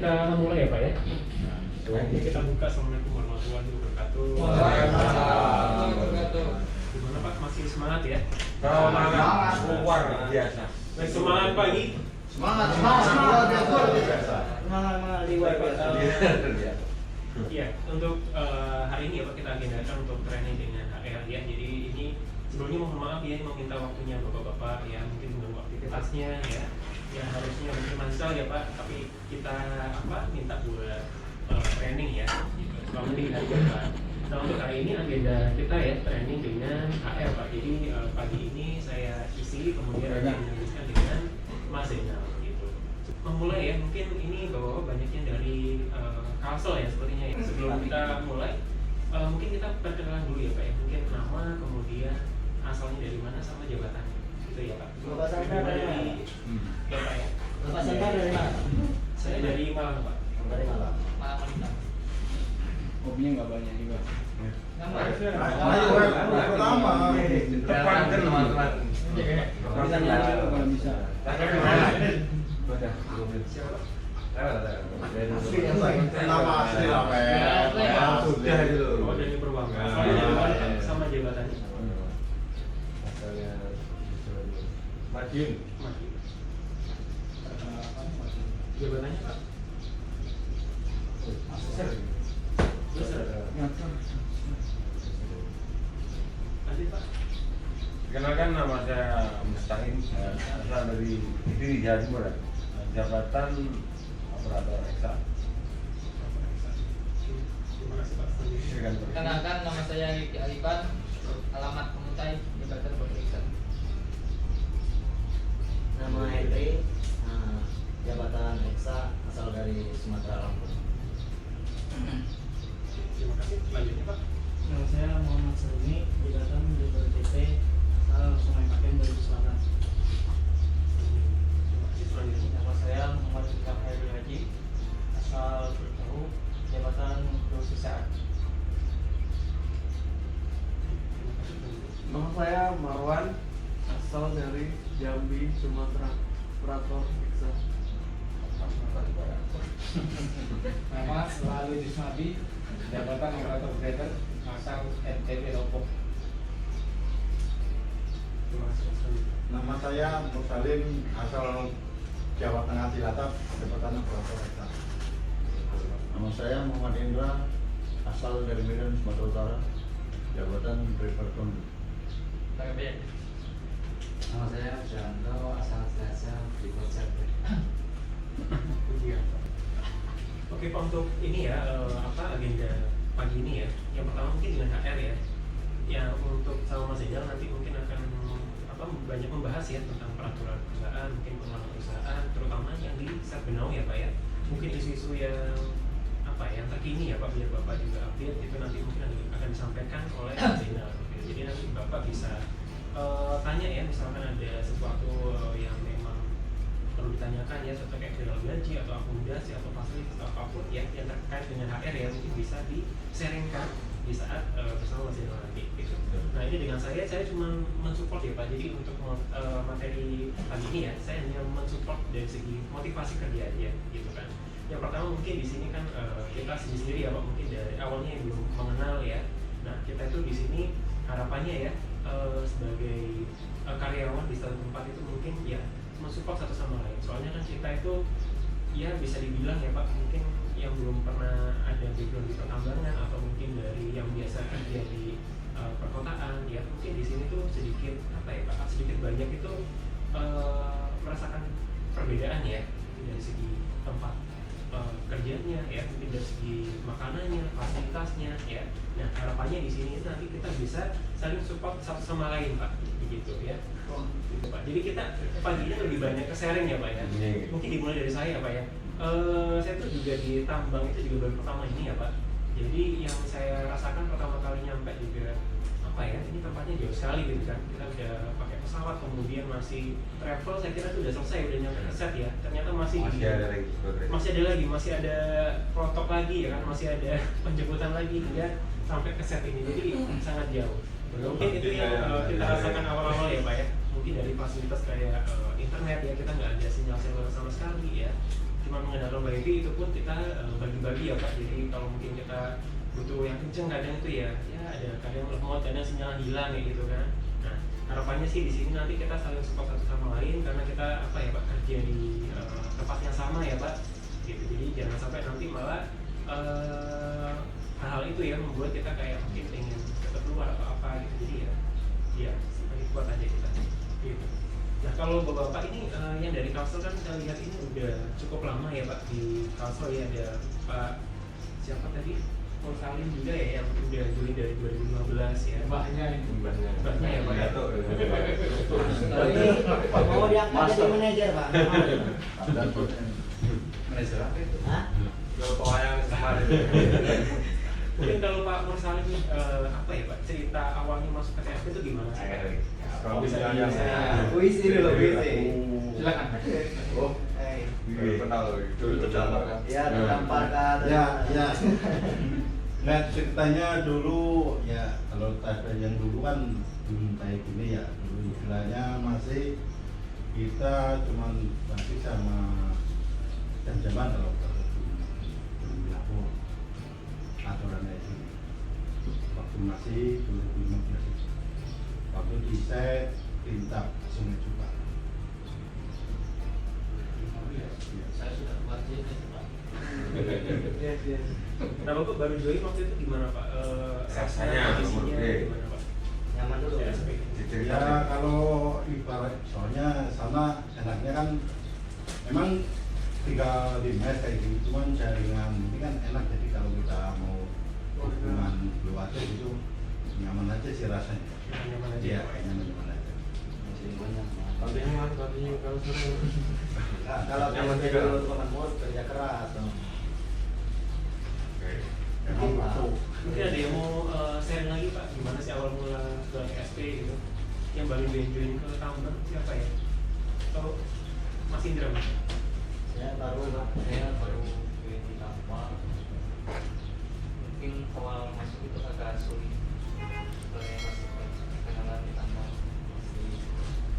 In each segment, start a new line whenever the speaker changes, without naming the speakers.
kita mulai ya Pak ya.
Ini kita buka. Assalamualaikum warahmatullahi wabarakatuh.
Waalaikumsalam wabarakatuh.
Gimana Pak, masih semangat ya?
Semangat luar biasa.
Semangat pagi.
Semangat luar biasa.
Semangat luar biasa.
Iya, untuk hari ini ya Pak, kita agendakan untuk training dengan HR ya. Jadi ini sebelumnya mohon maaf ya, meminta waktunya Bapak-bapak ya, mungkin mengganggu aktivitasnya ya. Yang harusnya mungkin mansal ya Pak, tapi kita minta buat training ya. Gitu. Selama di hari Bapak. Nah untuk hari ini agenda kita ya training dengan HR Pak. Jadi pagi ini saya isi, kemudian akan dilanjutkan dengan Mas Zainal gitu. Memulai ya, mungkin ini Bapak banyaknya dari Kalsel ya sepertinya ya. Sebelum kita mulai, mungkin kita perkenalan dulu ya Pak ya. Mungkin nama, kemudian asalnya dari mana sama jabatannya. Gitu ya Pak.
Bapak Sandra dari mana?
Bapak ya.
Bapak Sandra dari mana?
Saya dari Malang Pak.
Dari Malang.
Hobinya nggak banyak juga.
Pertama.
Depan kan teman-teman.
Bisa nyanyi kalau bisa.
Nama asli apa ya? Sudah itu.
Oh dari Purwaka. Asalnya dari mana sama jabatannya?
Madiun.
Mati. Jabatannya Pak. Lanjut Pak.
Kenalkan, nama saya Mustahim, asal dari Jawa Timur. Jabatan operator Eksa.
Terima kasih Pak. Selanjutnya.
Kenalkan, nama saya Riki Alifan, alamat Pemutai, jabatan Periksa.
Nama Henry, jabatan Eksa, asal dari Sumatera Lampung.
Terima kasih. Selanjutnya Pak.
Nama saya Muhammad Seruni, jabatan DPRT, asal Sungai Pakem dari Selatan.
Terima kasih. Selanjutnya.
Nama saya Muhammad Fikar Hairi Haji, asal Bertahu, jabatan Keusahaan.
Nama saya Marwan, asal dari Jambi, Sumatera, operator Eksa.
Nama selalu Dismabi, jabatan operator operator asal NTB Lombok.
Terima kasih. Selanjutnya.
Nama saya Mursalim, asal Jawa Tengah Cilacap, jabatan operator Eksa. Nama saya Muhammad Indra, asal dari Medan, Sumatera Utara, jabatan driver kombi.
Nama saya Janto, asal Cilacap di Kocek.
Pujian Pak. Oke Pak, untuk ini ya agenda pagi ini ya. Yang pertama mungkin dengan HR ya. Yang untuk sama Mas Zainal nanti mungkin akan banyak membahas ya tentang peraturan perusahaan, mungkin pengelolaan perusahaan, terutama yang di Setbenau ya Pak ya. Mungkin isu-isu yang yang terkini ya Pak, biar Bapak juga update itu nanti mungkin akan disampaikan oleh Mas Zainal. Oke, jadi nanti Bapak bisa tanya ya, misalkan ada sesuatu yang memang perlu ditanyakan ya, seperti kayak viral gaji atau akomodasi atau fasilitas atau apapun ya yang terkait dengan HR ya, mungkin bisa di-sharingkan di saat bersama Mas Zainal nanti gitu. Nah ini dengan saya cuma mensupport ya Pak. Jadi untuk materi pagi ini ya, saya hanya mensupport dari segi motivasi kerja aja gitu kan. Yang pertama mungkin di sini kan kita sendiri ya Pak, mungkin dari awalnya yang belum mengenal ya. Nah kita itu di sini harapannya ya sebagai karyawan di satu tempat itu mungkin ya mensupport satu sama lain. Soalnya kan kita itu ya bisa dibilang ya Pak, mungkin yang belum pernah ada background di pertambangan atau mungkin dari yang biasa kerja di perkotaan ya, mungkin di sini tuh sedikit sedikit banyak itu merasakan perbedaan ya dari segi tempat kerjanya ya, mungkin dari segi makanannya, fasilitasnya ya. Nah harapannya di sini nanti kita bisa saling support satu sama lain Pak, begitu ya. Gitu, Pak. Jadi kita paginya lebih banyak ke sharing ya Pak ya. Mungkin dimulai dari saya Pak ya. Saya tuh juga di tambang itu juga baru pertama ini ya Pak. Jadi yang saya rasakan pertama kali nyampe juga ini tempatnya jauh sekali gitu kan. Kita udah pakai pesawat, kemudian masih travel, saya kira itu udah selesai, udah nyampe ke set ya. Ternyata masih ada protok lagi ya kan, masih ada penjemputan lagi hingga sampai ke set ini. Jadi sangat jauh. Mungkin itu yang kita rasakan awal-awal ya Pak ya. Mungkin dari fasilitas kayak internet ya, kita nggak ada sinyal seluler sama sekali ya. cuma mengandalkan wifi itu pun kita bagi-bagi ya Pak. Jadi kalau mungkin kita butuh yang kenceng kadang itu ya ada kadang lemot, kadang sinyal hilang ya gitu kan. Nah harapannya sih di sini nanti kita saling support satu sama lain karena kita apa ya Pak, kerja di tempat yang sama ya Pak gitu. Jadi jangan sampai nanti malah hal-hal itu ya membuat kita kayak mungkin pengen cepat keluar atau apa gitu. Jadi ya semakin kuat aja kita gitu. Nah kalau bapak-bapak ini yang dari Kalsel kan saya lihat ini udah cukup lama ya Pak di Kalsel ya. Ada Pak siapa tadi? Paul Salim juga ya yang udah join dari 2015 ya.
Mbahnya ini.
Mbahnya ya Pak ya.
Tapi mau diangkat jadi manajer Pak.
Manajer apa itu?
Hah?
Mungkin kalau Pak Nur Salim apa ya Pak, cerita awalnya masuk ke TSP itu gimana sih Pak?
Kalau
Bisa
misalnya
Puisi dulu puisi.
Silakan.
Oh,
baru kenal itu terdampar kan?
Ya terdampar kan.
ya. Nah ceritanya dulu ya kalau TSP yang dulu kan belum kayak gini ya. Dulu istilahnya masih kita cuman masih sama jam-jaman kalau belum lapor aturannya itu. Waktu masih 2015 itu. Waktu di set Tintak Sungai Cupa.
Saya sudah buat ini Pak.
Nah Bapak baru join waktu itu gimana Pak?
Rasanya,
kondisinya
oke.
gimana Pak?
Nyaman dulu.
TSP.
Ya kalau ibarat soalnya sana enaknya kan memang tinggal di mes kayak gitu, cuman jaringan ini kan enak, jadi kalau kita mau hubungan keluarga gitu nyaman aja sih rasanya.
Nyaman aja.
Iya, kayaknya nyaman aja.
Masih banyak.
Tadinya kalau suruh
Nah, kalau
Nyaman
TSP
juga.
dulu teman mur kerja keras dong.
Emang waktu
Mungkin ada yang mau sharing lagi Pak, gimana sih awal mula ke TSP gitu? Yang baru join ke Tambang siapa ya? Atau Mas Indra Mas?
Saya baru
Saya baru di Tambang. Mungkin awal masuk itu agak sulit. Sebenarnya masih kenalan di Tambang masih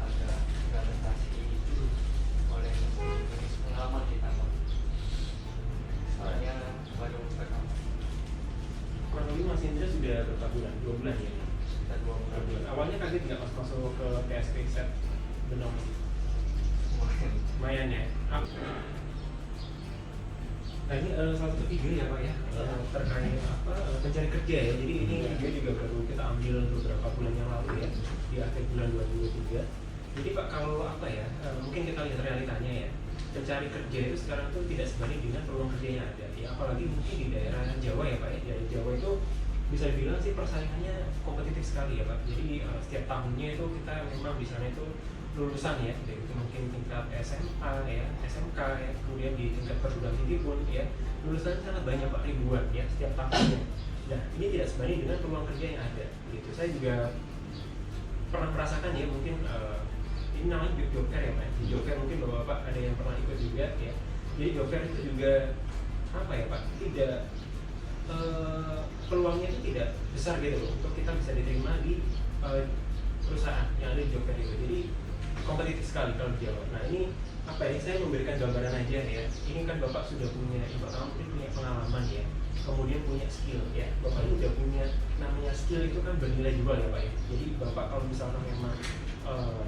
agak beradaptasi oleh jenis pengalaman di Tambang. Soalnya baru pertama
Kurang lebih Mas Indra sudah berapa bulan? 2 bulan ya?
kita 2
2
bulan.
bulan. Awalnya kaget nggak pas masuk ke TSP set Benong? Lumayan ya. Nah ini salah satu video ya Pak ya, terkait apa pencari kerja ya. Jadi ini video juga baru kita ambil beberapa bulan yang lalu ya, di akhir bulan 2023. Jadi Pak kalau apa ya, mungkin kita lihat realitanya ya, pencari kerja itu sekarang tuh tidak sebanding dengan peluang kerja yang ada. Ya apalagi mungkin di daerah Jawa ya Pak ya, di Jawa itu bisa dibilang sih persaingannya kompetitif sekali ya Pak. Jadi setiap tahunnya itu kita memang di sana itu lulusan ya, dari itu mungkin tingkat SMA ya, SMK ya, kemudian di tingkat perguruan tinggi pun ya, lulusan sangat banyak Pak, ribuan ya setiap tahunnya. Nah ini tidak sebanding dengan peluang kerja yang ada. Gitu. Saya juga pernah merasakan ya, mungkin ini namanya job fair ya Pak. Di job fair mungkin Bapak ada yang pernah ikut juga ya. Jadi job fair itu juga apa ya Pak? Tidak peluangnya itu tidak besar gitu loh untuk kita bisa diterima di perusahaan yang ada di job fair itu. Jadi kompetitif sekali kalau di Jawa. Nah ini apa ya? Saya memberikan gambaran aja ya. Ini kan Bapak sudah punya, pertama mungkin punya pengalaman ya, kemudian punya skill ya. Bapak ini udah punya, namanya skill itu kan bernilai jual ya Pak ya. Jadi Bapak kalau misalkan memang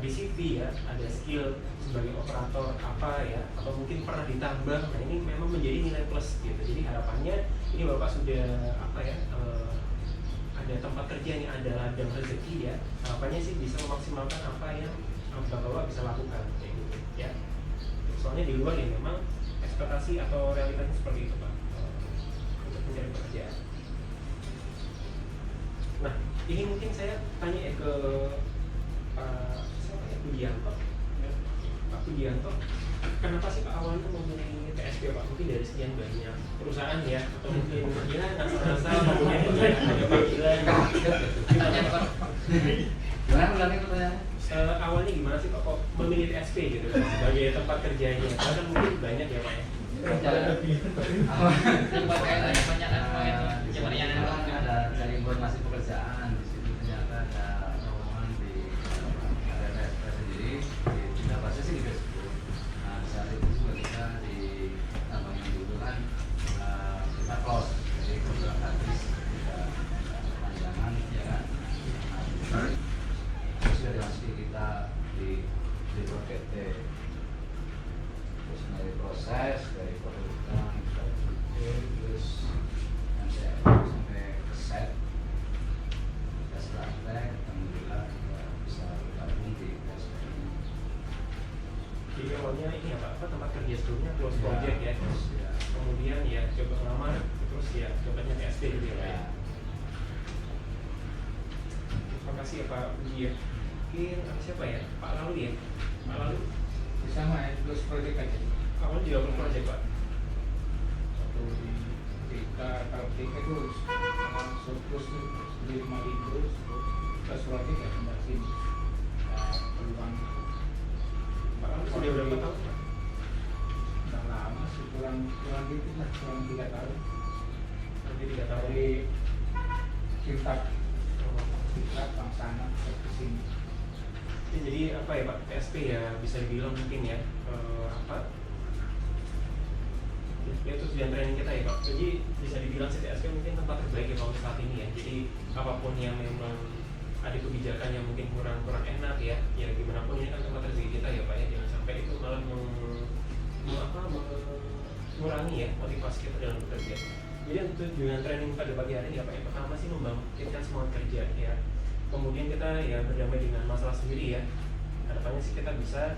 di CV ya ada skill sebagai operator apa ya, atau mungkin pernah ditambah, nah ini memang menjadi nilai plus gitu. Jadi harapannya ini Bapak sudah apa ya, ada tempat kerja yang ada ladang rezeki ya, harapannya sih bisa memaksimalkan apa yang Bapak bisa lakukan kayak gitu ya. Soalnya di luar ya memang ekspektasi atau realitanya seperti itu Pak, untuk mencari pekerjaan. Nah ini mungkin saya tanya ya ke siapa ya, Pudianto ya. Pak Pudianto, kenapa sih Pak awalnya memilih TSP Pak? Mungkin dari sekian banyak perusahaan ya, atau mungkin ya ngasal-ngasal kemudian ada panggilan
Tanya Pak.
Gimana ulangi pertanyaannya?
awalnya gimana sih Pak kok memilih TSP gitu kan, sebagai tempat kerjanya? Karena kan mungkin banyak ya Pak ya.
Tempat kayak tanya banyak kan gimana yang
Ada cari informasi pekerjaan di situ, ternyata ada lowongan di ada TSP sendiri. Kita bahasnya sih di Facebook. Nah saat itu juga kita proses dari perekrutan terus nanti sampai ke set tes praktek, alhamdulillah kita bisa bergabung di tes ini.
Jadi awalnya ini ya Pak, apa tempat kerja sebelumnya close
Ya,
project ya,
terus ya.
kemudian ya coba ngelamar, terus ya cobanya PSP gitu ya Pak ya. Terima kasih ya Pak Budi ya. Mungkin siapa ya? Pak Lalu ya? Pak Lalu?
Sama ya, terus project aja.
Awalnya juga belum project Pak.
Waktu di TK, kalau TK itu surplus tuh beli 5.000, terus project ya kembali sini. Peluang
Pak Lalu sudah berapa tahun Pak?
udah lama sih, kurang dikit lah, kurang 3 tahun.
Nanti 3 tahun.
Dari Kintab Bangsana ke sini.
Ya, jadi apa ya Pak, PSP ya bisa dibilang mungkin ya apa ya itu tujuan training kita ya Pak. Jadi bisa dibilang sih PSP mungkin tempat terbaik ya Pak untuk saat ini ya. Jadi apapun yang memang ada kebijakan yang mungkin kurang enak ya, ya gimana pun ini kan tempat rezeki kita ya Pak ya. Jangan sampai itu malah mengurangi ya motivasi kita dalam bekerja. Jadi untuk tujuan training pada pagi hari ini apa yang pertama sih membangkitkan semangat kerja ya. Kemudian kita ya berdamai dengan masalah sendiri ya. Harapannya sih kita bisa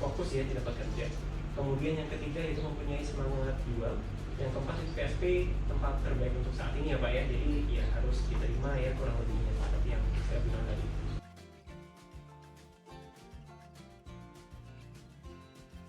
fokus ya di tempat kerja. Kemudian yang ketiga itu mempunyai semangat juang. Yang keempat itu PSP tempat terbaik untuk saat ini ya Pak ya. Jadi ya harus diterima ya kurang lebihnya seperti yang saya bilang tadi.